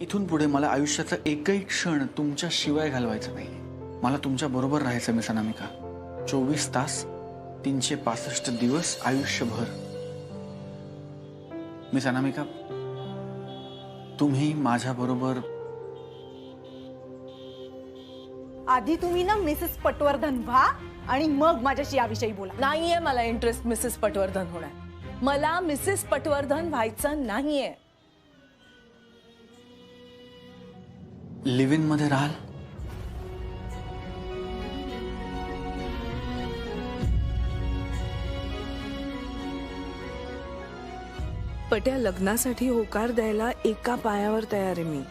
इथून पुढे मला आयुष्याचा एकही क्षण तुमच्या शिवाय घालवायचा नाही. मला तुमच्या बरोबर राहायचं मिस अनामिका. 24 तास 365 दिवस आयुष्यभर. मिस अनामिका, तुम्ही माझ्या बरोबर. आधी तुम्ही ना मिसेस पटवर्धन व्हा आणि मग माझ्याशी याविषयी बोला. नाहीये मला इंटरेस्ट मिसेस पटवर्धन होण्यात. मला मिसेस पटवर्धन व्हायचं नाहीये. लिव्ह इन मध्ये राहाल? पट्या, लग्नासाठी होकार द्यायला एका पायावर तयार आहे मी.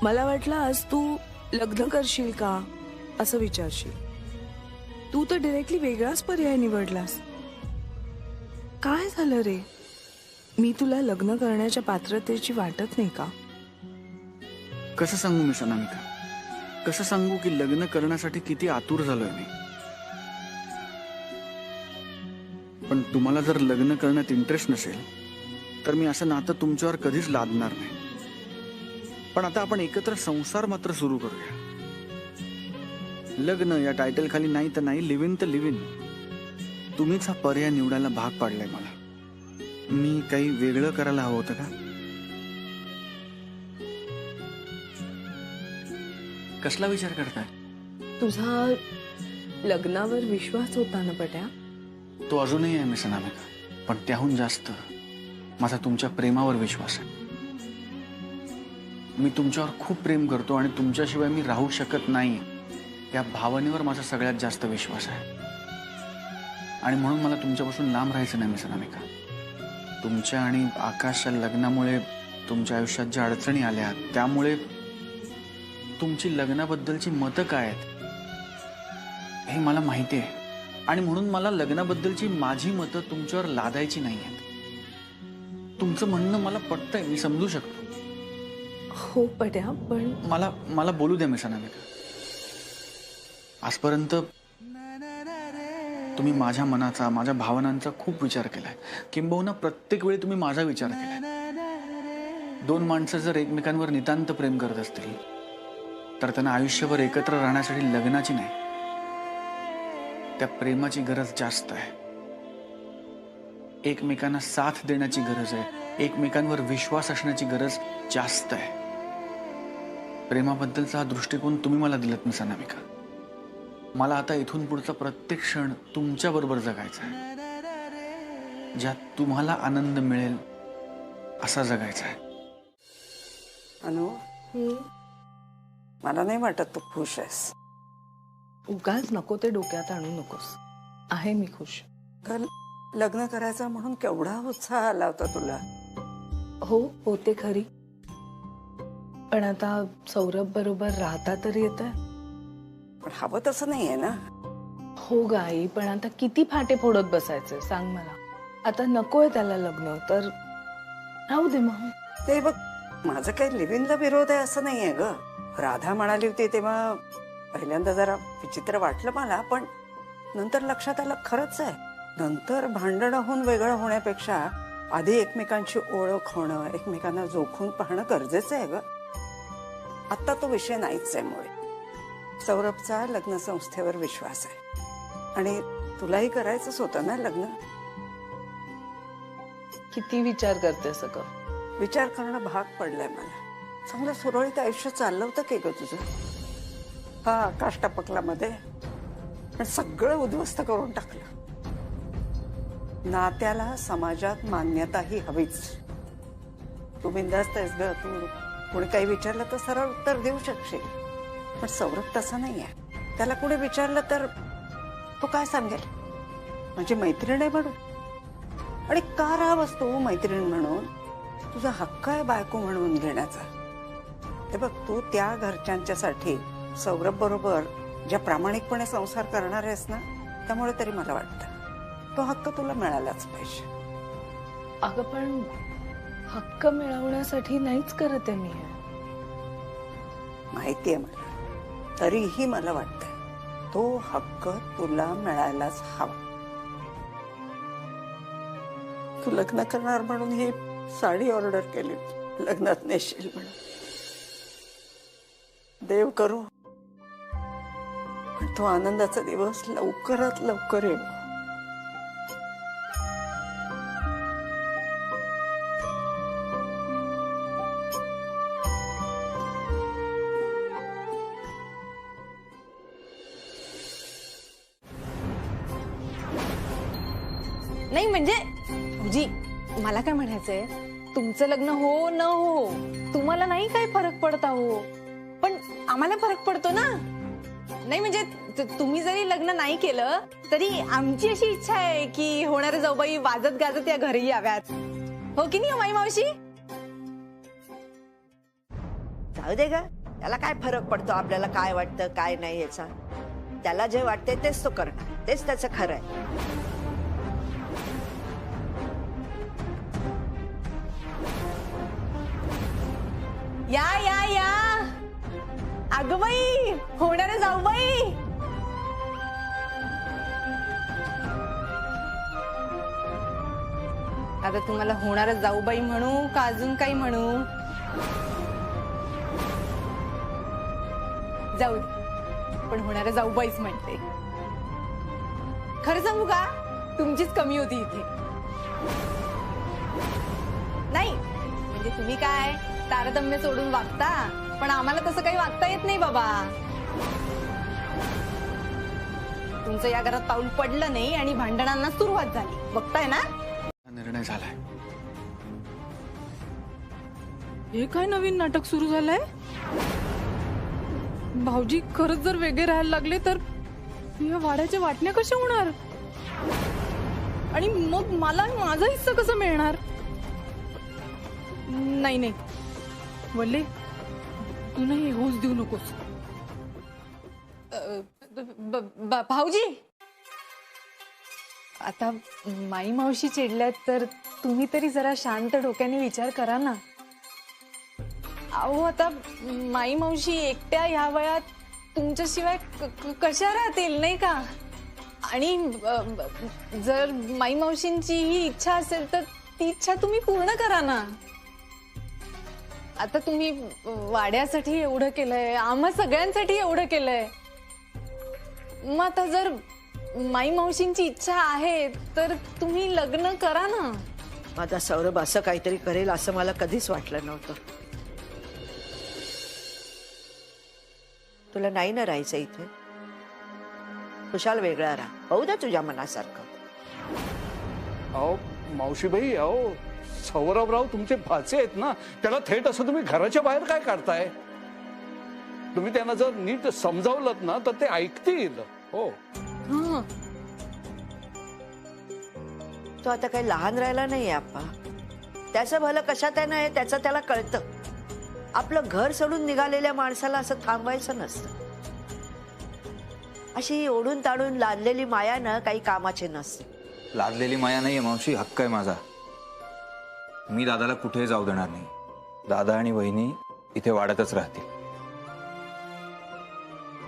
मला वाटलं आज तू लग्न करशील का असं विचारशील. तू तर डायरेक्टली वेगळाच पर्याय निवडलास. काय झालं रे? मी तुला लग्न करण्याच्या पात्रतेची वाटत नाही का? कसं सांगू मिस अनामिका, कसं सांगू की लग्न करण्यासाठी किती आतुर झालोय मी. पण तुम्हाला जर लग्न करण्यात इंटरेस्ट नसेल तर मी असं नातं तुमच्यावर कधीच लादणार नाही. पण आता आपण एकत्र संसार मात्र सुरू करूया. लग्न या टायटल खाली नाही तर नाही, लिव्ह इन तर लिव्ह इन. तुम्हीच हा पर्याय निवडायला भाग पाडलाय मला. मी काही वेगळं करायला हवं होतं का? कसला विचार करताय? तुझा लग्नावर विश्वास होता ना पट्या? तो अजूनही आहे मिस अनामिका, पण त्याहून जास्त माझा तुमच्या प्रेमावर विश्वास आहे. मी तुमच्यावर खूप प्रेम करतो आणि तुमच्याशिवाय मी राहू शकत नाही या भावनेवर माझा सगळ्यात जास्त विश्वास आहे. आणि म्हणून मला तुमच्यापासून लांब राहायचं नाही मिस अनामिका. तुमच्या आणि आकाशच्या लग्नामुळे तुमच्या आयुष्यात ज्या अडचणी आल्या त्यामुळे तुमची लग्नाबद्दलची मतं काय आहेत हे मला माहिती आहे. आणि म्हणून मला लग्नाबद्दलची माझी मतं तुमच्यावर लादायची नाही आहेत. तुमचं म्हणणं मला पटतंय, मी समजू शकतो. हो पट्या, पण मला बोलू द्या मिस अनामिका. आजपर्यंत तुम्ही माझ्या मनाचा, माझ्या भावनांचा खूप विचार केलाय. किंबहुना प्रत्येक वेळी तुम्ही माझा विचार केलाय. दोन माणसं जर एकमेकांवर नितांत प्रेम करत असतील तर त्यांना आयुष्यभर एकत्र राहण्यासाठी लग्नाची नाही, त्या प्रेमाची गरज जास्त आहे. एकमेकांना साथ देण्याची गरज आहे. एकमेकांवर विश्वास असण्याची गरज जास्त आहे. प्रेमाबद्दलचा हा दृष्टिकोन तुम्ही मला दिलात मिस अनामिका. मला आता इथून पुढचा प्रत्येक क्षण तुमच्या बरोबर जगायचा आहे. ज्यात तुम्हाला आनंद मिळेल असा जगायचा आहे. अनु, मला नाही वाटत तू खुश आहेस. उगाच नको ते डोक्यात आणू नकोस. आहे मी खुश. काल लग्न करायचं म्हणून केवढा उत्साह आला होता तुला. हो, होते खरी. पण आता सौरभ बरोबर राहता तरी येतंय. पण हवं तसं नाहीये ना. हो गाई, पण आता किती फाटे फोडत बसायचे सांग मला. आता नकोय त्याला लग्न तर राहू दे मग. ते बघ, माझं काही लिव्हिंगला विरोध आहे असं नाहीये ग. राधा म्हणाली होती तेव्हा पहिल्यांदा जरा विचित्र वाटलं मला, पण नंतर लक्षात आलं खरंच आहे. नंतर भांडणं होऊन वेगळं होण्यापेक्षा आधी एकमेकांची ओळख होणं, एकमेकांना जोखून पाहणं गरजेचं आहे ग. आता तो विषय नाहीच आहे. मुळे सौरभचा लग्न संस्थेवर विश्वास आहे आणि तुलाही करायचंच होतं ना लग्न. किती विचार करते सगळं. विचार करणं भाग पडलाय मला. चांगलं सुरळीत आयुष्य चाललं होतं की ग तुझं. हा आकाश टपकला मध्ये, पण सगळं उद्ध्वस्त करून टाकलं. नात्याला समाजात मान्यताही हवीच. तू बिनधास्त आहेस ग. तू कोणी काही विचारलं तर सरळ उत्तर देऊ शकशील. पण सौरभ तसा नाही आहे. त्याला कोणी विचारलं तर तो काय सांगेल? माझी मैत्रीण आहे म्हणून. आणि का राहावंस तू मैत्रीण म्हणून? तुझा हक्क आहे बायको म्हणून घेण्याचा. हे बघ, तू त्या घरच्यांच्यासाठी सौरभ बरोबर ज्या प्रामाणिकपणे संसार करणार आहेस ना, त्यामुळे तरी मला वाटतं तो हक्क तुला मिळालाच पाहिजे. अगं पण हक्क मिळवण्यासाठी नाहीच करत आहे मी. माहितीये मला. तरीही मला वाटतंय तो हक्क तुला मिळायलाच हवा. तू लग्न करणार म्हणून ही साडी ऑर्डर केली, लग्नात नेशील म्हणून. देव करू पण तो आनंदाचा दिवस लवकरात लवकर येऊ. नाही म्हणजे भाऊजी, मला काय म्हणायचंय, तुमचं लग्न हो न हो तुम्हाला नाही काय फरक पडता हो, पण आम्हाला फरक पडतो ना. नाही म्हणजे तुम्ही जरी लग्न नाही केलं तरी आमची अशी इच्छा आहे की होणारे जाऊबाई वाजत गाजत या घरी याव्यात, हो की नाही माई मावशी? जाऊ दे ग, त्याला काय फरक पडतो, आपल्याला काय वाटतं काय नाही याचा. त्याला जे वाटते तेच तो करणार, तेच त्याचं खरं आहे. या या या, अगं बाई, होणारे जाऊबाई. आता तुम्हाला होणारा जाऊबाई म्हणू का अजून काही म्हणू? जाऊ दे, पण होणारा जाऊबाईच म्हणते. खरं सांगू का, तुमचीच कमी होती इथे. नाही म्हणजे तुम्ही काय तारतम्य सोडून वागता, पण आम्हाला तसं काही वागता येत नाही बाबा. तुमचं या घरात पाऊल पडलं नाही आणि भांडणांना सुरुवात झाली, बघताय ना. निर्णय झालाय. हे काय नवीन नाटक सुरू झालंय? भाऊजी खरंच जर वेगळे राहायला लागले तर या वाड्याच्या वाटण्या कशा होणार? आणि मग मला माझा हिस्सा कसा मिळणार? नाही नाही वल्ले, तू नाही होऊच देऊ नकोस. भाऊजी, आता माई मावशी चिडल्यात तर तुम्ही तरी जरा शांत डोक्याने विचार करा ना. अहो आता माई मावशी एकट्या ह्या वयात तुमच्याशिवाय कशा राहतील नाही का? आणि जर माई मावशींची ही इच्छा असेल तर ती इच्छा तुम्ही पूर्ण करा ना. आता तुम्ही वाड्यासाठी एवढं केलंय, आम्हा सगळ्यांसाठी एवढं केलंय, मग आता जर माई मावशींची इच्छा आहे तर तुम्ही लग्न करा ना. माझा सौरभ असं काहीतरी करेल असं मला कधीच वाटलं नव्हतं. तुला नाही ना राहायचं इथे, खुशाल वेगळा राहा, होऊ द्या तुझ्या मनासारखं. अहो मावशीबाई, अहो सौरभराव तुमचे भाचे आहेत ना, त्याला थेट असं तुम्ही घराच्या बाहेर काय काढताय? तुम्ही त्यांना जर नीट समजावलं ना तर ते ऐकतील. हो, तो आता काही लहान राहिला नाही आप्पा. त्याचं भलं कशात आहे ना हे त्याचं त्याला कळतं. आपलं घर सोडून निघालेल्या माणसाला असं थांबवायचं नसतं. अशी ओढून ताडून लादलेली माया ना काही कामाची नसते. लादलेली माया नाहीये मावशी, हक्क आहे माझा. मी दादाला कुठेही जाऊ देणार नाही. दादा आणि वहिनी इथे वाड्यातच राहतील.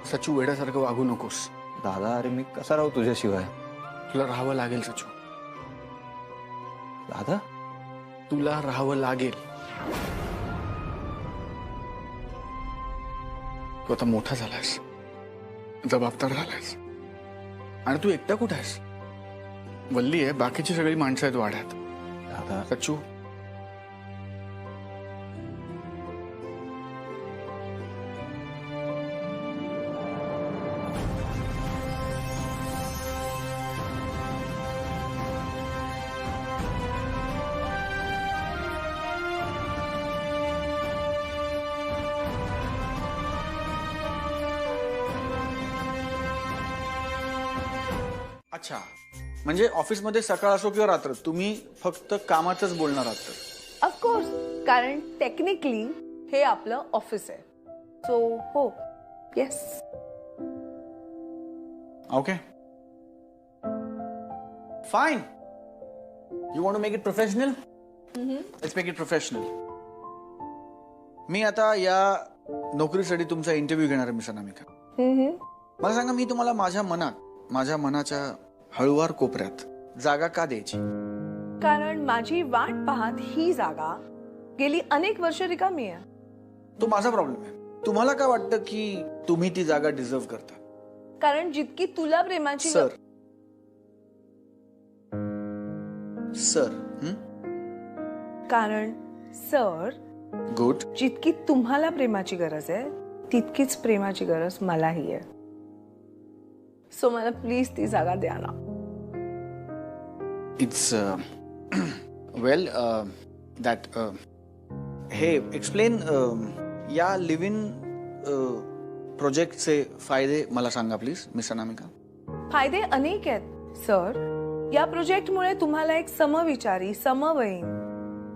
सचू, वेड्यासारखं वागू नकोस. दादा, अरे मी कसा राहू तुझ्याशिवाय? तुला राहावं लागेल सचू, दादा तुला राहावं लागेल. तू आता मोठा झालास, जबाबदार झालास, आणि तू एकटा कुठे आहेस? वल्ली आहे, बाकीची सगळी माणसं आहेत वाड्यात. दादा सचू, अच्छा, म्हणजे ऑफिसमध्ये सकाळ असो किंवा रात्र तुम्ही फक्त कामाचंच बोलणार आहात तर? ऑफकोर्स, कारण टेक्निकली हे आपलं ऑफिस आहे. सो हो, yes. Okay, fine. You want to make it professional? Let's make it professional. मी आता या नोकरीसाठी तुमचा इंटरव्ह्यू घेणार आहे मिस अनामिका. मला सांगा, मी तुम्हाला माझ्या मनाच्या हळुवार कोपऱ्यात जागा का द्यायची? कारण माझी वाट पाहत ही जागा गेली अनेक वर्ष रिकामी आहे. तो माझा प्रॉब्लेम आहे. तुम्हाला काय वाटतं की तुम्ही ती जागा डिझर्व करता? कारण जितकी तुला प्रेमाची सर सर कारण सर गुड. जितकी तुम्हाला प्रेमाची गरज आहे तितकीच प्रेमाची गरज मलाही आहे. सो मला प्लीज ती जागा द्या ना. इट्स वेल दॅट हे एक्सप्लेन या लिव्ह इन प्रोजेक्टचे फायदे मला सांगा प्लीज मिस अनामिका. फायदे अनेक आहेत सर. या प्रोजेक्टमुळे तुम्हाला एक समविचारी समवयीन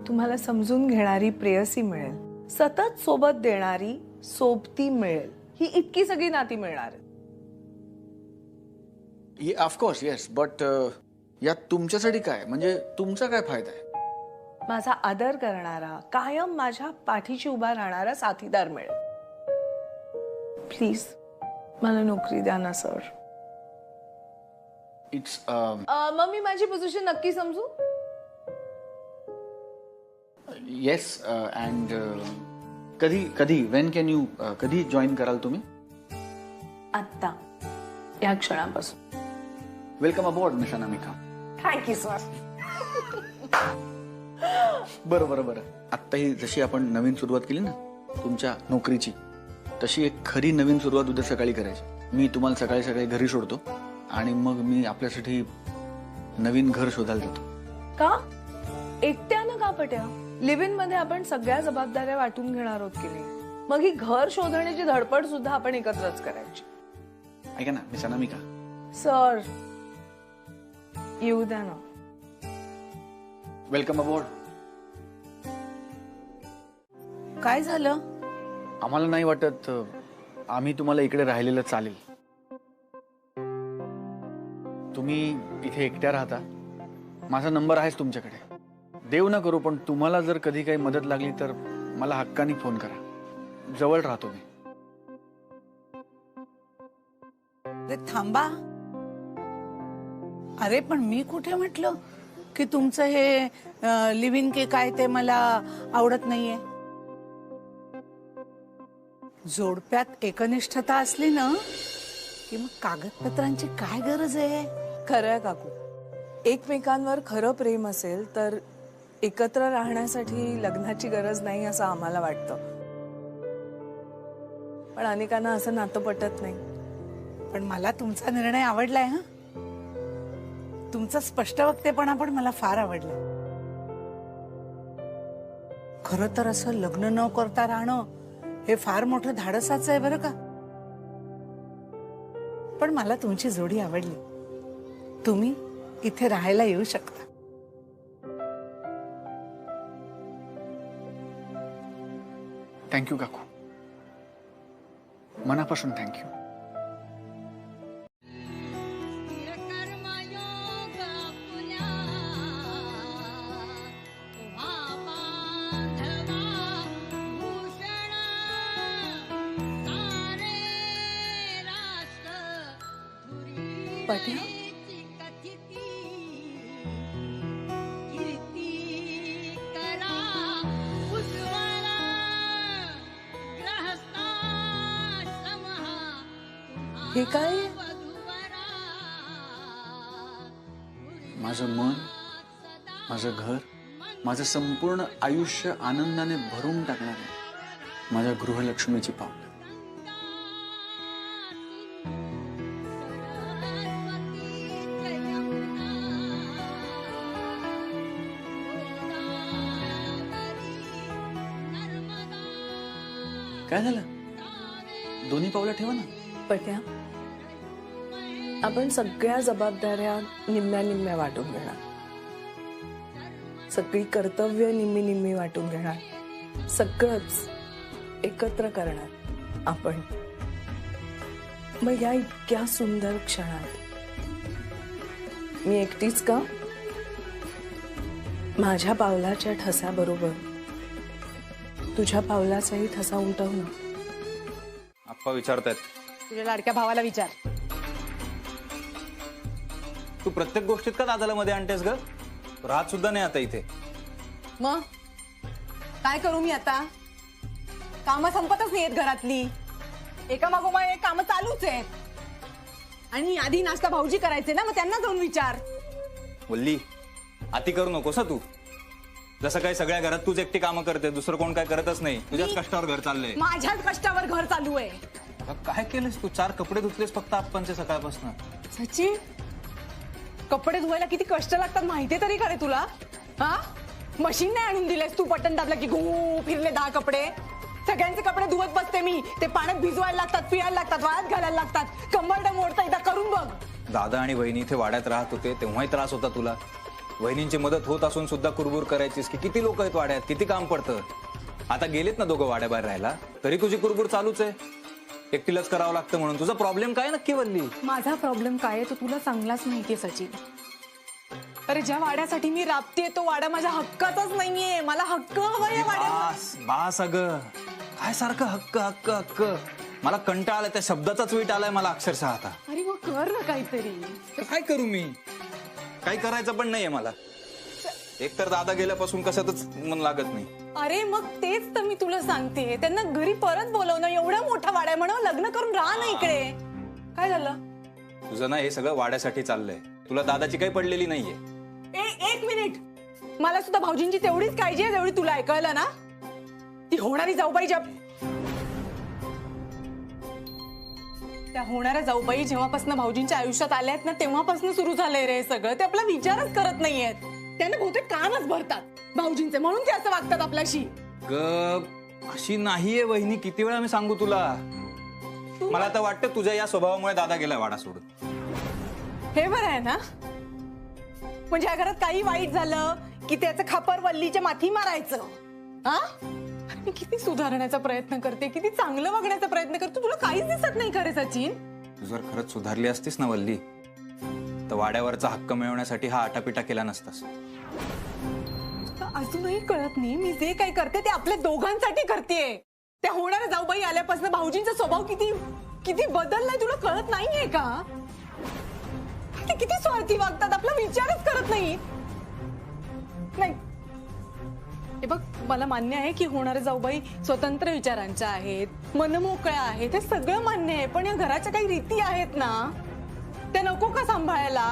तुम्हाला समजून घेणारी प्रेयसी मिळेल. सतत सोबत देणारी सोबती मिळेल. ही इतकी सगळी नाती मिळणार आहेत. ऑफकोर्स येस बट यात तुमच्यासाठी काय म्हणजे तुमचा काय फायदा आहे? माझा आदर करणारा कायम माझ्या पाठीशी उभा राहणारा साथीदार मिळेल. प्लीज मला नोकरी द्या ना सर. इट्स मग मी माझी पोझिशन नक्की समजू. येस अँड कधी कधी वेन कॅन यू कधी जॉईन कराल तुम्ही? आत्ता या क्षणापासून. Welcome aboard miss Anamika. Thank you sir. बरं बरं बरं. आत्ता ही जशी आपण नवीन सुरुवात केली ना तुमच्या नोकरीची तशी एक खरी नवीन सुरुवात उद्या सकाळी करायची. मी तुम्हाला सकाळी सकाळी घरी सोडतो आणि मग मी आपल्यासाठी नवीन घर शोधायला जातो. का एकट्यानं का पट्या? लिव्ह इन मध्ये आपण सगळ्या जबाबदाऱ्या वाटून घेणार आहोत की नाही. मग ही घर शोधण्याची धडपड सुद्धा आपण एकत्रच करायची. ऐका ना मिस अनामिका. सर येऊ द्या ना. वेलकम अबॉर्ड. काय झालं? आम्हाला नाही वाटत आम्ही तुम्हाला इकडे राहिलेलं चालेल. तुम्ही इथे एकट्या राहता. माझा नंबर आहेच तुमच्याकडे. देव न करू पण तुम्हाला जर कधी काही मदत लागली तर मला हक्काने फोन करा. जवळ राहतो मी. अरे थांबा. अरे पण मी कुठे म्हटलं की तुमचं हे लिव्ह इन के काय ते मला आवडत नाहीये. जोडप्यात एकनिष्ठता असली ना की मग कागदपत्रांची काय गरज आहे. खरंय काकू. एकमेकांवर खरं प्रेम असेल तर एकत्र राहण्यासाठी लग्नाची गरज नाही असं आम्हाला वाटतं. पण अनेकांना असं नातं पटत नाही. पण मला तुमचा निर्णय आवडलाय. हा तुमचा स्पष्ट वक्तेपणा पण मला फार आवडला. खरं तर असं लग्न न करता राहणं हे फार मोठं धाडसाचं आहे बरं का. पण मला तुमची जोडी आवडली. तुम्ही इथे राहायला येऊ शकता. थँक्यू काकू. मनापासून थँक्यू. पट्या हे काय? माझं मन माझं घर माझं संपूर्ण आयुष्य आनंदाने भरून टाकणार आहे माझ्या गृहलक्ष्मीची पावलं. काय झालं? दोन्ही पावलं ठेवा ना. पट्या आपण सगळ्या जबाबदाऱ्या निम्म्या निम्म्या वाटून घेणार. सगळी कर्तव्य निम्मी निम्मी वाटून घेणार. सगळंच एकत्र करणार आपण. मग या इतक्या सुंदर क्षणात मी एकटीच का? माझ्या पावलाच्या ठसाबरोबर तुझ्या पावलाचाही ठसा उमटव ना. आप्पा विचारतायत. तुझ्या लाडक्या भावाला विचार. तू प्रत्येक गोष्टीत का दादाला मध्ये आणतेस ग? राहत सुद्धा नाही आता इथे. मग काय करू मी आता? कामं संपतच नाहीयेत घरातली. एका मागोमाग एक कामं चालूच आहेत. आणि आधी नाश्ता भाऊजी करायचे ना, मग त्यांना जाऊन विचार. वल्ली अति करू नकोस तू. जसं काही सगळ्या घरात तूच एकटी कामं करते, दुसरं कोण काय करतच नाही. तुझ्याच कष्टावर घर चाललंय. माझ्याच कष्टावर घर चालू आहे. काय केलंस तू? 4 कपडे धुतलेस फक्त आप्पांचे सकाळपासून. सचिन, कपडे धुवायला किती कष्ट लागतात माहितीये तरी का रे तुला? हा, मशीन नाही आणून दिलेस तू. बटन दाबला की गो फिरले 10 कपडे. सगळ्यांचे कपडे धुवत बसते मी. ते पाण्यात भिजवायला लागतात, पिळायला लागतात, वाळत घालायला लागतात. कंबरडे मोडता एकदा करून बघ. दादा आणि वहिनी इथे वाड्यात राहत होते तेव्हाही त्रास होता तुला. वहिनींची मदत होत असून सुद्धा कुरबुर करायचीस की किती लोक आहेत वाड्यात, किती काम पडतं. आता गेलेत ना दोघं वाड्याबाहेर राहायला, तरी तुझी कुरबुर चालूच आहे. एकटीलाच करावं लागतं म्हणून. तुझा प्रॉब्लेम काय नक्की वल्ली? माझा प्रॉब्लेम काय आहे तो तुला चांगलाच माहितीये सचिन. अरे ज्या वाड्यासाठी मी राबतेय तो वाडा माझ्या हक्काचाच नाहीये. मला हक्क हवाय या वाड्यावर. बास अगं, काय सारखं हक्क हक्क हक्क. मला कंटाळा आलाय त्या शब्दाचाच वीट आलाय मला अक्षरशः आता. अरे मग कर ना काहीतरी. काय करू मी? काही करायचं पण नाहीये मला. एकतर दादा गेल्यापासून कशातच मन लागत नाही. अरे मग तेच तर मी तुला सांगते. त्यांना घरी परत बोलवणं. एवढा मोठा वाडा आहे म्हणून लग्न करून राहा ना इकडे. काय झालं? तुझं ना हे सगळं वाड्यासाठी चाललंय. तुला दादाची काही पडलेली नाहीये. एक मिनिट. मला सुद्धा भाऊजींची तेवढीच काळजी आहे जेवढी तुला आहे, कळलं ना? ती होणारी जाऊबाई त्या होणाऱ्या जाऊबाई जेव्हापासून भाऊजींच्या आयुष्यात आल्या आहेत ना, तेव्हापासून सुरू झालंय रे सगळं. ते आपला विचारच करत नाहीयेत. त्यांना बहुतेक कामच भरतात भाऊजींचे, म्हणून ते असं वागतात आपल्याशी. अशी नाहीये वहिनी. किती वेळा मी सांगू तुला? मला तर वाटतं तुझ्या या स्वभावामुळे दादा गेलाय वाडा सोडून. हे बरं आहे ना? म्हणजे या घरात काही वाईट झालं की त्याचं खापर वल्लीच्या माथी मारायचं. हा, मी किती सुधारण्याचा प्रयत्न करते, किती चांगलं वागण्याचा प्रयत्न करते. तुला काहीच दिसत नाही का रे सचिन? तू जर खरंच सुधारली असतीस ना वल्ली, तर वाड्यावरचा हक्क मिळवण्यासाठी हा आटापिटा केला नसतास. अजूनही कळत नाही मी जे काही करते ते आपल्या दोघांसाठी करतेय. त्या होणाऱ्या जाऊबाई आल्यापासून भाऊजींचा स्वभाव किती किती बदललाय तुला कळत नाहीये का? ते किती स्वार्थी वागतात, आपला विचारच करत नाही. हे बघ, मला मान्य आहे की होणाऱ्या जाऊबाई स्वतंत्र विचारांच्या आहेत, मनमोकळ्या आहेत, हे सगळं मान्य आहे. पण या घराच्या काही रीती आहेत ना, त्या नको का सांभाळायला?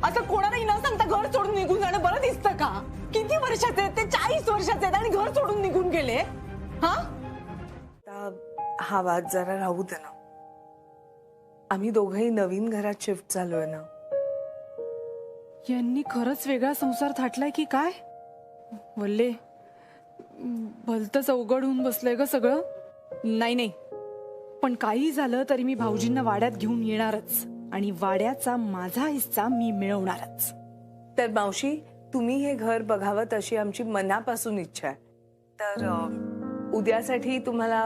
असं कोणालाही न सांगता घर सोडून निघून जाणं बरं दिसतं का? किती वर्षाचे आहेत ते? 40 वर्षाचे आहेत आणि घर सोडून निघून गेले. हा, हा वाद जरा राहू दे ना. आम्ही दोघंही नवीन घरात शिफ्ट झालोय ना. यांनी खरंच वेगळा संसार थाटलाय की काय? वल्ले, भलतंच अवघड होऊन बसलंय ग सगळं. नाही, पण काही झालं तरी मी भाऊजींना वाड्यात घेऊन येणारच आणि वाड्याचा माझा हिस्सा मी मिळवणारच. तर मावशी, तुम्ही हे घर बघावं तशी आमची मनापासून इच्छा आहे. तर उद्यासाठी तुम्हाला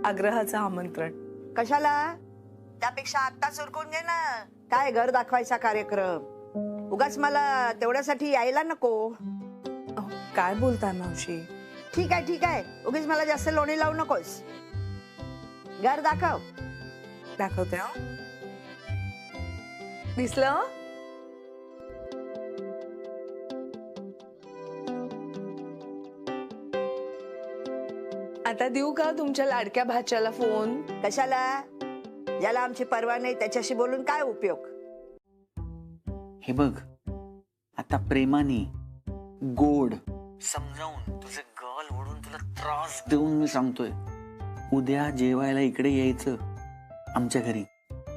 आग्रहाचं आमंत्रण. कशाला? त्यापेक्षा आत्ताच उरकून घे ना. काय घर दाखवायचा कार्यक्रम? उगाच मला तेवढ्यासाठी यायला नको. काय बोलताय मावशी? ठीक आहे. उगीच मला जास्त लोणी लावू नकोस. घर दाखव. दाखवते. दिसलं? आता देऊ का तुमच्या लाडक्या भाच्याला फोन? कशाला? ज्याला आमची पर्वा नाही त्याच्याशी बोलून काय उपयोग? हे बघ, आता प्रेमाने गोड समजावून तुझे गाल ओढून तुला त्रास देऊन मी सांगतोय, उद्या जेवायला इकडे यायचं आमच्या घरी.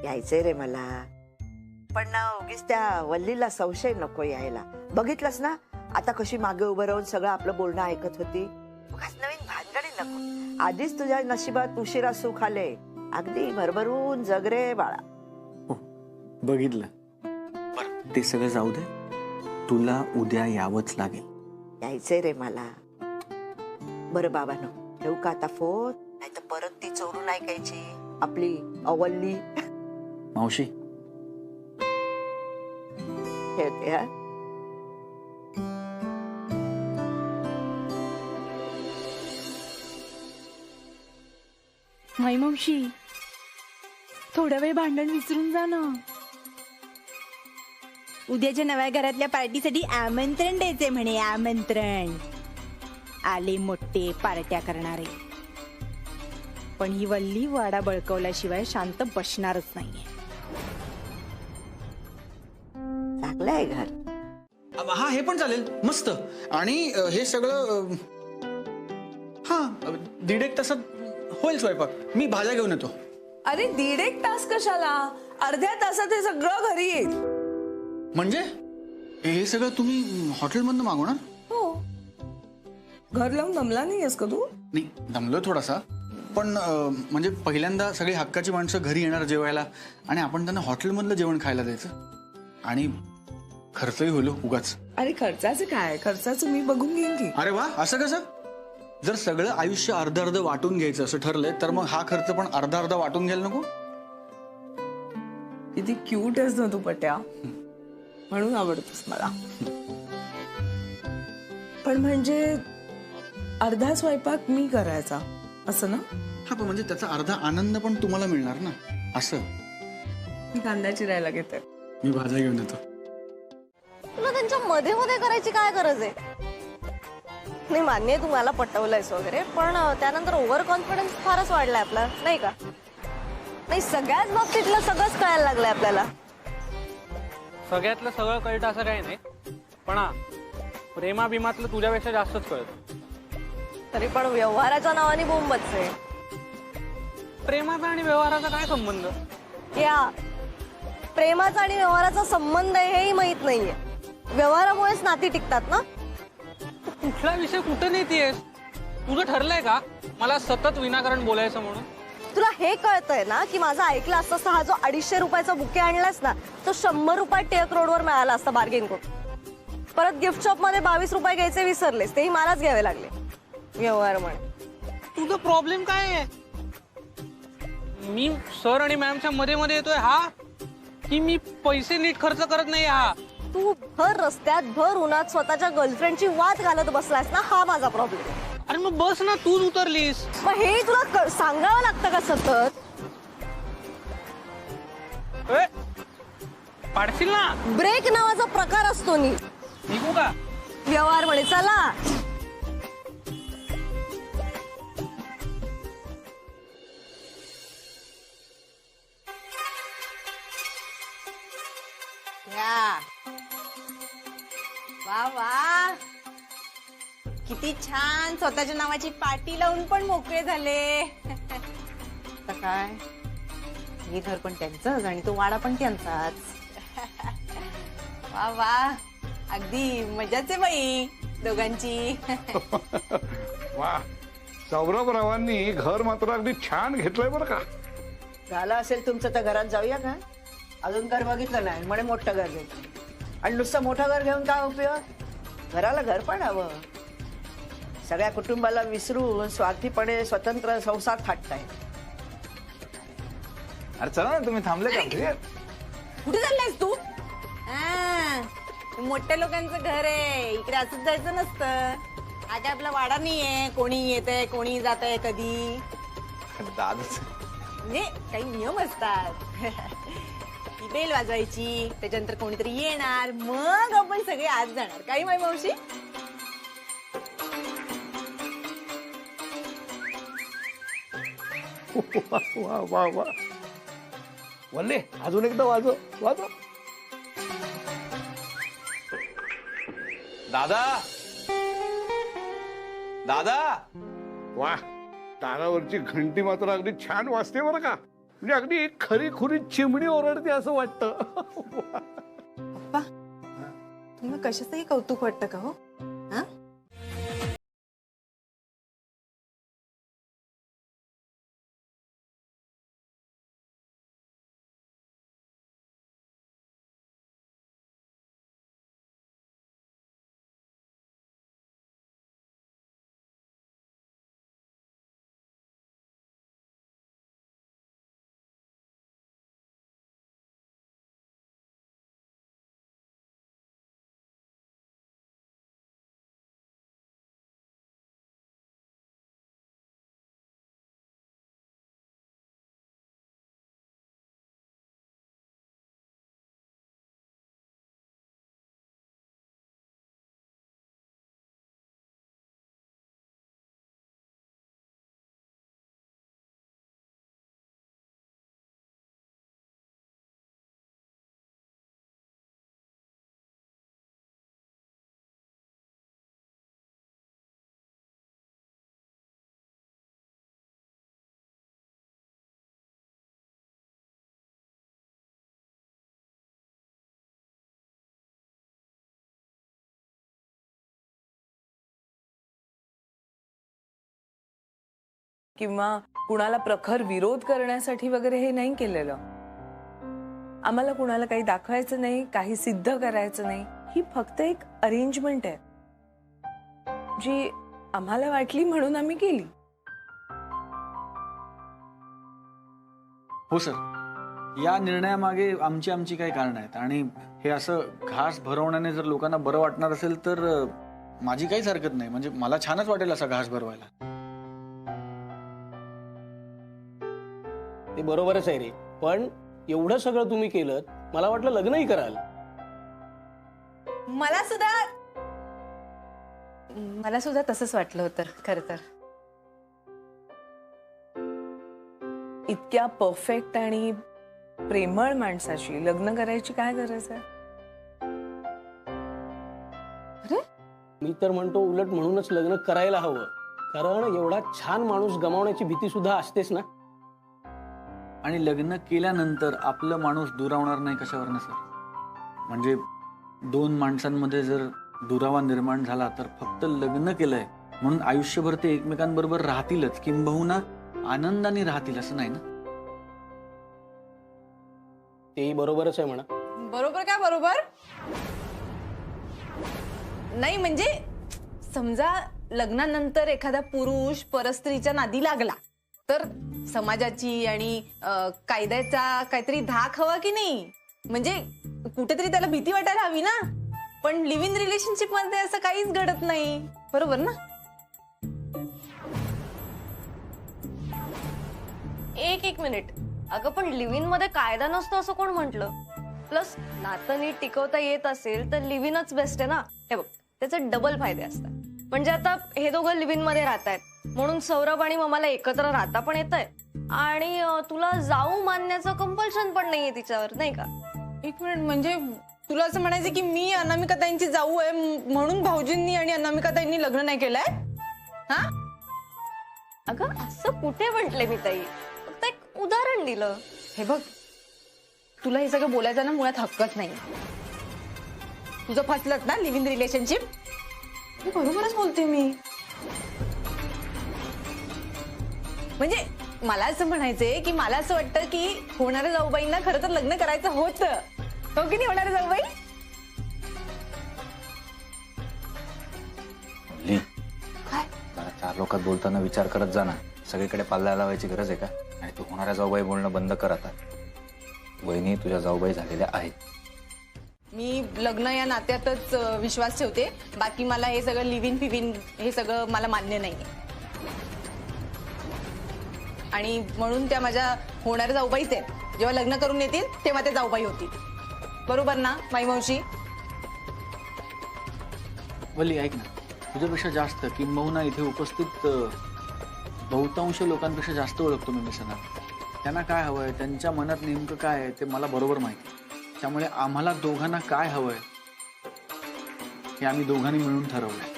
यायचंय रे मला, पण ना उगीच त्या वल्लीला संशय नको यायला. बघितलंस ना आता कशी मागे उभं राहून सगळं आपलं बोलणं ऐकत होती. उगाच नवीन भानगडी नको. आधीच तुझ्या नशिबात उशिरा सुख आले. अगदी भरभरून जग रे बाळा. हो, बघितलं. बरं, ते सगळं जाऊ दे. तुला उद्या यावंच लागेल. यायचंय रे मला. बरं बाबांनो, ठेवू का आता फोन? नाही तर परत ती चोरून ऐकायची आपली अवल्ली. मावशी, ठेवते. हा, माई मावशी, थोड्या वेळ भांडण विसरून जा ना. उद्याच्या नव्या घरातल्या पार्टीसाठी आमंत्रण द्यायचे म्हणे. आमंत्रण. आले मोठे पार्ट्या करणारे. पण ही वल्ली वाडा बळकवल्याशिवाय शांत बसणारच नाहीये. चांगलंय घर. हा हे पण चालेल, मस्त. आणि हे सगळं हा 1.5 तासात होईल स्वयंपाक. मी भाज्या घेऊन येतो. अरे 1.5 तास कशाला, अर्ध्या तासात हे सगळं घरी येईल. म्हणजे हे सगळं तुम्ही हॉटेलमधनं मागवणार? हो, घर लावून दमला नाहीयेस का तू? नाही, दमलो थोडासा, पण म्हणजे पहिल्यांदा सगळी हक्काची माणसं घरी येणार जेवायला आणि आपण त्यांना हॉटेलमधलं जेवण खायला द्यायचं आणि खर्चही होईल उगाच. अरे खर्चाचं काय, खर्चाचं मी बघून घेईन की. अरे वा, असं कसं? जर सगळं आयुष्य अर्ध अर्ध वाटून घ्यायचं असं ठरलंय तर मग हा खर्च पण अर्धा अर्धा वाटून घ्यायला नको? किती क्यूट आहेस ना तू पट्या, म्हणून आवडतोस मला. पण म्हणजे अर्धा स्वयंपाक मी करायचा असं ना? हा, पण म्हणजे त्याचा अर्धा आनंद पण तुम्हाला मिळणार ना असं. मी कांदा चिरायला घेते. मी भाज्या घेऊन येतो. तुला त्यांच्या मध्ये मध्ये करायची काय गरज आहे? नाही, मान्य आहे तुम्हाला पटवलंयस वगैरे, पण त्यानंतर ओव्हर कॉन्फिडन्स फारच वाढलाय आपला, नाही का? नाही, सगळ्याच बाबतीतलं सगळंच कळायला लागलंय आपल्याला. सगळ्यातलं सगळं कळतं असं काही नाही, पण हा प्रेमाभिमातलं तुझ्यापेक्षा जास्तच कळतं. तरी पण व्यवहाराच्या नावाने बोंबच आहे. प्रेमाचा आणि व्यवहाराचा काय संबंध? या प्रेमाचा आणि व्यवहाराचा संबंध आहे हेही माहित नाहीये. व्यवहारामुळेच नाती टिकतात ना. कुठला विषय कुठं नेतीयस? तुझं ठरलंय का मला सतत विनाकारण बोलायचं म्हणून? तुला हे कळतंय ना की माझं ऐकलं असतं, हा जो 250 रुपयाचा बुके आणलास ना, तो 100 रुपयात टिळक रोडवर मिळाला असता बार्गेन करून. परत गिफ्ट शॉप मध्ये 22 रुपये घ्यायचे विसरलेस, तेही मलाच घ्यावे लागले. व्यवहार म्हणे. तुझा प्रॉब्लेम काय आहे? मी सर आणि मॅमच्या मध्ये मध्ये येतोय हा, की मी पैसे नीट खर्च करत नाही हा? तू भर रस्त्यात भर उन्हात स्वतःच्या गर्लफ्रेंडची वाट घालत बसलास ना, हा माझा प्रॉब्लेम. अरे मग बस ना, तूच उतरलीस. मग हे तुला सांगावं लागतं का सतत? ए, पाडशील ना. ब्रेक नावाचा प्रकार असतो नी. निघू का? व्यवहार म्हणे. चला. वा वा, किती छान. स्वतःच्या नावाची पाटी लावून पण मोकळे झाले. आता काय, हे घर पण त्यांचंच आणि तो वाडा पण त्यांचाच. वा वा, अगदी मजाच आहे बाई दोघांची. वा, सौरभरावांनी घर मात्र अगदी छान घेतलंय बरं का. झालं असेल तुमचं तर घरात जाऊया का? अजून घर बघितलं नाही म्हणे मोठं घर घ्यायचं. आणि नुसतं मोठं घर घेऊन काय उपयोग? घराला घर पण हवं. सगळ्या कुटुंबाला विसरून स्वार्थीपणे स्वतंत्र संसार थाटताय. अरे चला ना, तुम्ही थांबले का? कुठे चाललायस तू? हा, मोठ्या लोकांचं घर आहे, इकडे असंच जायचं नसतं. हा काय आपला वाडा नाहीये, कोणी येतंय कोणी जातंय कधी. दादाच म्हणजे काही नियम असतात. ती बेल वाजवायची, त्याच्यानंतर कोणीतरी येणार, मग आपण सगळे आत जाणार. काही माय मावशी? वा वा वा, वल्ले अजून एकदा वाजव वाजव. दादा, दादा. वा, दारावरची घंटी मात्र अगदी छान वाजते बरं का. म्हणजे अगदी खरी खुरी चिमणी ओरडते असं वाटतं. तुम्हाला कशाचंही कौतुक वाटतं का हो? किंवा कुणाला प्रखर विरोध करण्यासाठी वगैरे हे नाही केलेलं. आम्हाला कुणाला काही दाखवायचं नाही, काही सिद्ध करायचं नाही. ही फक्त एक अरेंजमेंट आहे जी आम्हाला वाटली म्हणून आम्ही केली. हो सर, या निर्णयामागे आमची आमची काही कारण आहेत आणि हे असं घास भरवण्याने जर लोकांना बरं वाटणार असेल तर माझी काहीच हरकत नाही. म्हणजे मला छानच वाटेल असा घास भरवायला. ते बरोबरच आहे रे, पण एवढं सगळं तुम्ही केलं, मला वाटलं लग्नही कराल. मला सुद्धा तसंच वाटलं होतं खरं तर. इतक्या परफेक्ट आणि प्रेमळ माणसाशी लग्न करायची काय गरज आहे? मी तर म्हणतो उलट म्हणूनच लग्न करायला हवं, कारण एवढा छान माणूस गमावण्याची भीती सुद्धा असतेच ना. आणि लग्न केल्यानंतर आपलं माणूस दुरावणार नाही कशावरनं सर? म्हणजे दोन माणसांमध्ये जर दुरावा निर्माण झाला तर फक्त लग्न केलंय म्हणून आयुष्यभर ते एकमेकांबरोबर राहतीलच, किंबहुना आनंदाने राहतील असं नाही ना. तेही बरोबरच आहे म्हणा. बरोबर काय बरोबर नाही, म्हणजे समजा लग्नानंतर एखादा पुरुष परस्त्रीच्या नादी लागला तर समाजाची आणि कायद्याचा काहीतरी धाक हवा की नाही. म्हणजे कुठेतरी त्याला भीती वाटायला हवी ना. पण लिव्ह इन रिलेशनशिप मध्ये असं काहीच घडत नाही, बरोबर ना? एक मिनिट. अगं पण लिव्ह इन मध्ये कायदा नसतो असं कोण म्हटलं? प्लस नातं नीट टिकवता येत असेल तर लिव्ह इनच बेस्ट आहे ना. हे बघ, त्याचे डबल फायदे असतात. म्हणजे आता हे दोघं लिव्ह इन मध्ये राहतायत म्हणून सौरभ आणि ममाला एकत्र राहता पण येतंय आणि तुला जाऊ मानण्याचं कंपल्शन पण नाहीये तिच्यावर, नाही का? एक मिनिट, म्हणजे तुला असं म्हणायचं की मी अनामिकाताईंची जाऊ आहे म्हणून भाऊजींनी आणि अनामिकाताईंनी लग्न नाही केलंय? हा अगं असं कुठे म्हटले मी ताई, फक्त एक उदाहरण दिलं. हे बघ, तुला हे सगळं बोलायचा ना मुळात हक्कच नाही. तुझं फसलंच ना लिव्ह इन रिलेशनशिप. बरोबरच बोलते मी. म्हणजे मला असं म्हणायचंय की मला असं वाटतं की होणाऱ्या जाऊबाईंना खरं तर लग्न करायचं होतं, हो की नाही होणाऱ्या जाऊबाई? काय जरा चार लोकात बोलताना विचार करत जा ना. सगळीकडे पाल्ला लावायची गरज आहे का? आणि तू होणाऱ्या जाऊबाई बोलणं बंद कर आता. वहिनी तुझ्या जाऊबाई झालेल्या आहेत. मी लग्न या नात्यातच विश्वास ठेवते. बाकी मला हे सगळं लिव्ह इन फिव्ह इन हे सगळं मला मान्य नाहीये. आणि म्हणून त्या माझ्या होणाऱ्या जाऊबाईच आहेत. जेव्हा लग्न करून येतील तेव्हा ते जाऊबाई होतील, बरोबर ना माई मावशी? वल्ली ऐक ना, तुझ्यापेक्षा जास्त किंबहुना इथे उपस्थित बहुतांश लोकांपेक्षा जास्त ओळखतो मी मिसना. त्यांना काय हवंय, त्यांच्या मनात नेमकं काय आहे ते मला बरोबर माहिती. त्यामुळे आम्हाला दोघांना काय हवंय हे आम्ही दोघांनी मिळून ठरवलंय.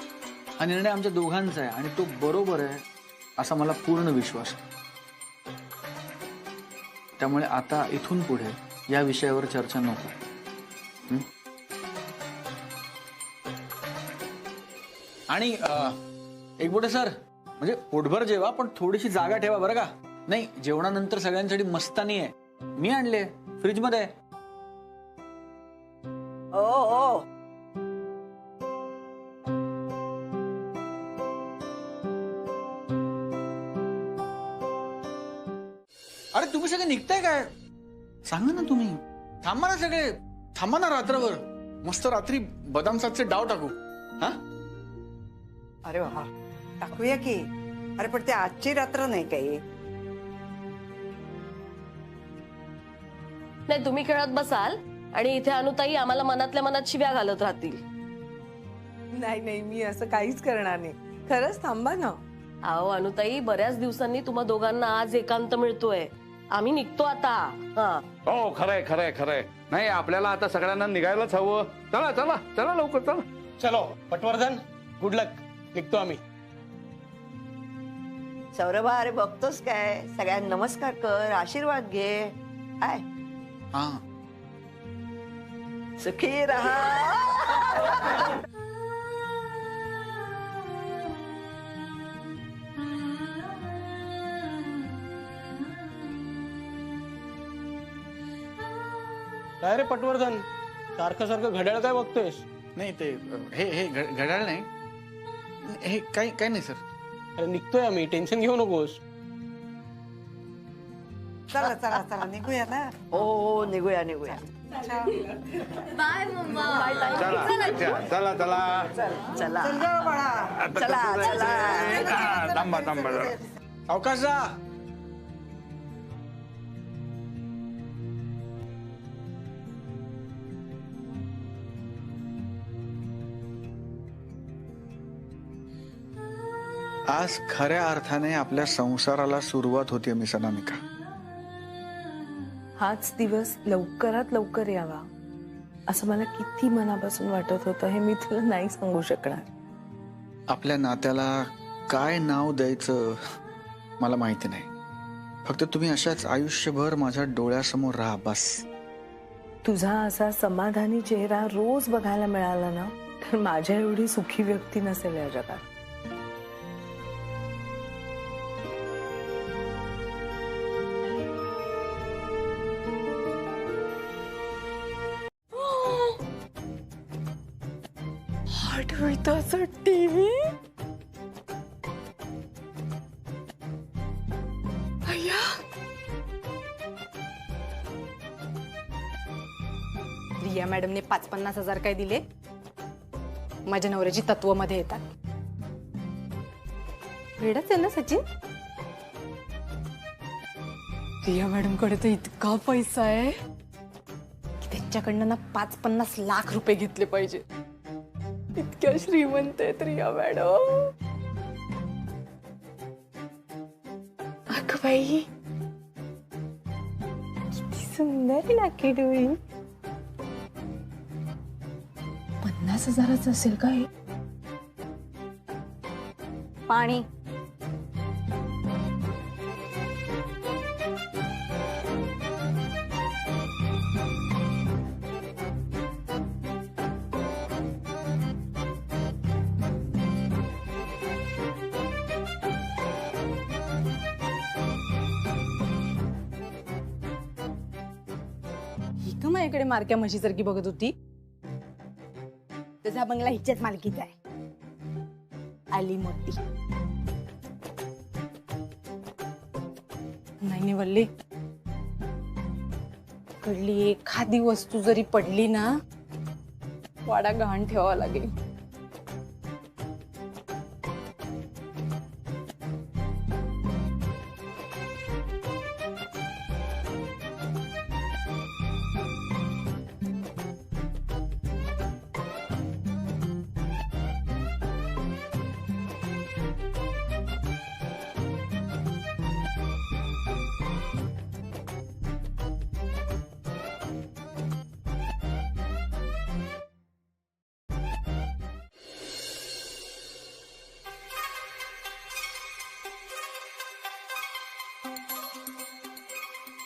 हा निर्णय आमच्या दोघांचा आहे आणि तो बरोबर आहे असा मला पूर्ण विश्वास आहे. त्यामुळे आता इथून पुढे या विषयावर चर्चा नको. आणि एक बोटे सर, म्हणजे पोटभर जेवा पण थोडीशी जागा ठेवा बरं का. नाही, जेवणानंतर सगळ्यांसाठी मस्तानी आहे, मी आणले फ्रीज मध्ये. ओ अरे तुम्ही सगळे निघताय काय? सांगा ना तुम्ही. थांबा ना सगळे, थांबा ना रात्रभर. मस्त रात्री बदाम सातचे डाव टाकू. हा अरे वा, टाकूया की. अरे पण ते आजची रात्र नाही काही. नाही, तुम्ही खेळत बसाल आणि इथे अनुताई आम्हाला मनातल्या मनात शिव्या घालत राहतील. नाही, मी असं काहीच करणार नाही. खरंच थांबा ना. अहो अनुताई, बऱ्याच दिवसांनी तुम्हा दोघांना आज एकांत मिळतोय. आम्ही निघतो आता. हा हो, खरंय खरंय खरंय. नाही, आपल्याला आता सगळ्यांना निघायलाच हवं. चला चला चला लवकर चला. चलो पटवर्धन, गुड लक. निघतो आम्ही. सौरभा, अरे बघतोस काय, सगळ्यांना नमस्कार कर, आशीर्वाद घे. काय हा, सुखी रहा. काय रे पटवर्धन, सारखं सारखं घड्याळ काय बघतोयस? नाही ते हे घड्याळ नाही, हे काय नाही सर. अरे निघतोय आम्ही, टेन्शन घेऊ नकोस. चला चला चला निघूया ना. हो निघूया निघूया. Bye mamma. चला चला चला चला चल गं बाळा. चला चला. थांबा थांबा जरा. अवकाश जा. आज खऱ्या अर्थाने आपल्या संसाराला सुरुवात होती मिस अनामिका. हाच दिवस लवकरात लवकर यावा असं मला किती मनापासून वाटत होतं हे मी तुला नाही सांगू शकणार. आपल्या नात्याला काय नाव द्यायचं मला माहिती नाही. फक्त तुम्ही अशाच आयुष्यभर माझ्या डोळ्यासमोर राहा बस. तुझा असा समाधानी चेहरा रोज बघायला मिळाला ना तर माझ्या एवढी सुखी व्यक्ती नसेल या जगात. आठवताचा टीव्ही. रिया मॅडमने 50-50 हजार काय दिले माझ्या नवऱ्याची तत्व मध्ये येतात. वेडच आहे ना सचिन. रिया मॅडम कडे तर इतका पैसा आहे की त्यांच्याकडनं ना 5-50 लाख रुपये घेतले पाहिजे. इतक्या श्रीमंत आहेत रिया मॅडम. अगं बाई किती सुंदर लाकी डोळी. 50 हजाराचं असेल काय. पाणी. ही का माझ्याकडे मारक्या म्हशीसारखी बघत होती. तुझा बंगला हिच्याच मालकीचा आहे. आली मोठी. नाही वल्ली, कडली एखादी वस्तू जरी पडली ना वाडा गहाण ठेवावा लागेल.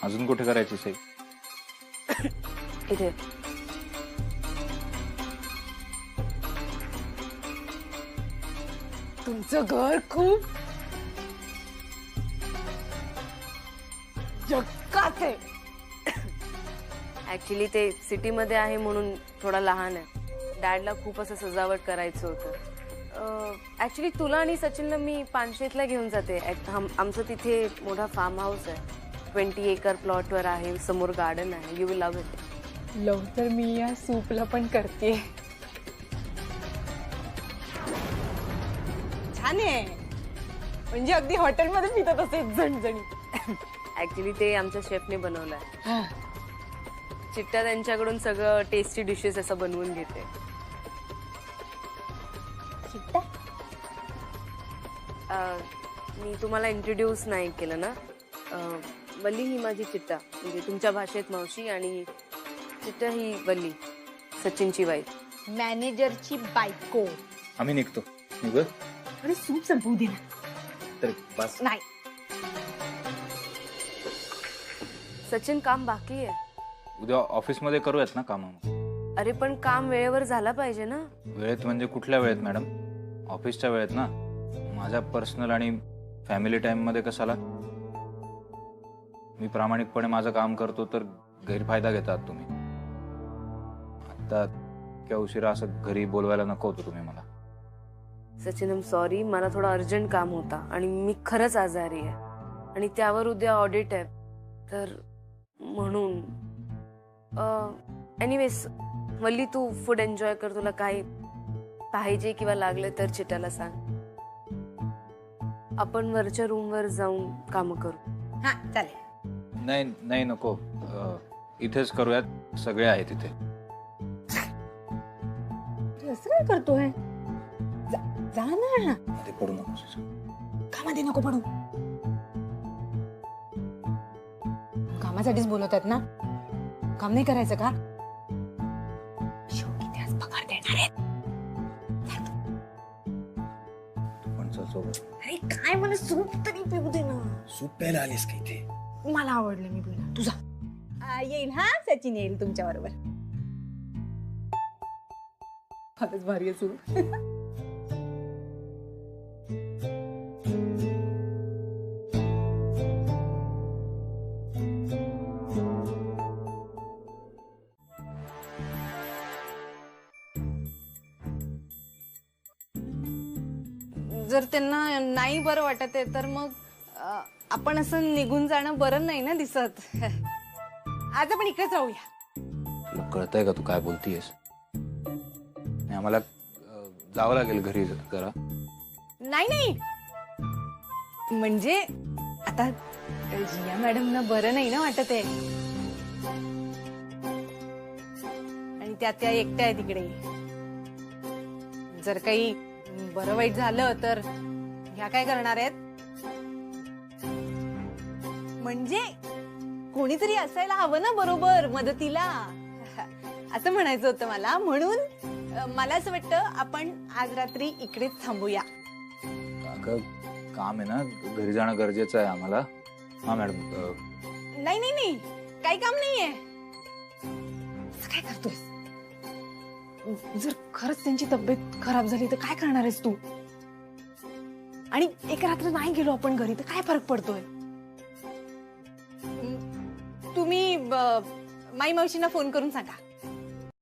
अजून कुठे करायची सही? इथे. तुमचं घर खूप जक्काच आहे. ऍक्च्युली ते सिटी मध्ये आहे म्हणून थोडा लहान आहे. डॅडला खूप असं सजावट करायचं होतं. ऍक्च्युली तुला आणि सचिनला मी पानशेतला घेऊन जाते. आमचं तिथे मोठा फार्म हाऊस आहे. 20 एकर प्लॉटवर आहे. समोर गार्डन आहे. You will love it. Love तर मी या सूपला पण करते. छान आहे. म्हणजे अगदी हॉटेलमध्ये पितात असे झणझणी. ऍक्च्युली ते आमच्या शेफने बनवलंय. चिट्ट्या त्यांच्याकडून सगळं टेस्टी डिशेस असं बनवून घेते. मी तुम्हाला इंट्रोड्यूस नाही केलं ना. वल्ली ही माझी चिट्टा, म्हणजे तुमच्या भाषेत मावशी, आणि चिट्टा ही वल्ली, सचिनची वाईफ. मॅनेजरची बायको. आम्ही निघतो. निघू अरे सूप संपवू दे ना. तर बस. नाही. सचिन काम बाकी आहे. उद्या ऑफिसमध्ये करूयात ना काम. अरे पण काम वेळेवर झाला पाहिजे ना. वेळेत म्हणजे कुठल्या वेळेत मॅडम? ऑफिसच्या वेळेत ना. माझ्या पर्सनल आणि फॅमिली टाइम मध्ये कशाला? मी प्रामाणिकपणे माझं काम करतो तर गैरफायदा घेतात तुम्ही. आता इतक्या उशिरा असं घरी बोलवायला नको होतं तुम्ही मला. सचिन आय एम सॉरी, मला थोडं अर्जंट काम होता आणि मी खरंच आजारी आहे आणि त्यावर उद्या ऑडिट आहे, तर म्हणून एनिवेज वल्ली तू फूड एन्जॉय कर. तुला काय पाहिजे किंवा लागले तर चिटाला सांग. आपण वरच्या रूमवर जाऊन काम करू. हा चालेल. नाही नाही नको, इथेच करूयात, सगळे आहेत इथे. असं काय करतोय? जा ना. मध्ये पडू नको. कामामध्ये नको पडू. कामासाठीच बोलत आहेत ना, काम नाही करायचं का? शेवटी ते आज पगार देणार आहेत. पण चल सोबत. अरे काय, मला सूप तरी पिऊ दे ना. सूप प्यायला आलीस का इथे? मला आवडलं, मी पिला. तुझा येईल. हा सचिन येईल तुमच्या बरोबर. फारच भारी आहे सूप. जर त्यांना नाही बरं वाटत आहे तर मग आपण असं निघून जाणं बरं नाही ना दिसत. आज आपण इकडेच राहूया. तुला कळतंय का तू काय बोलतीयस? आम्हाला जावं लागेल घरी जरा. नाही नाही, म्हणजे आता जिया मॅडमना बरं नाही ना वाटत आहे आणि त्या एकट्या आहे तिकडे. जर काही बरं वाईट झालं तर ह्या काय करणार आहेत? म्हणजे कोणीतरी असायला हवं ना बरोबर मदतीला, असं म्हणायचं होतं मला. म्हणून मला असं वाटतं आपण आज रात्री इकडेच थांबूया. अगं काम आहे ना, घरी जाणं गरजेचं आहे आम्हाला. हा मॅडम. नाही नाही नाही, काही काम नाहीये. असं काय करतोय? जर खरंच त्यांची तब्येत खराब झाली तर काय करणार आहेस तू? आणि एक रात्र नाही गेलो आपण घरी तर काय फरक पडतोय? तुम्ही माई मावशींना फोन करून सांगा.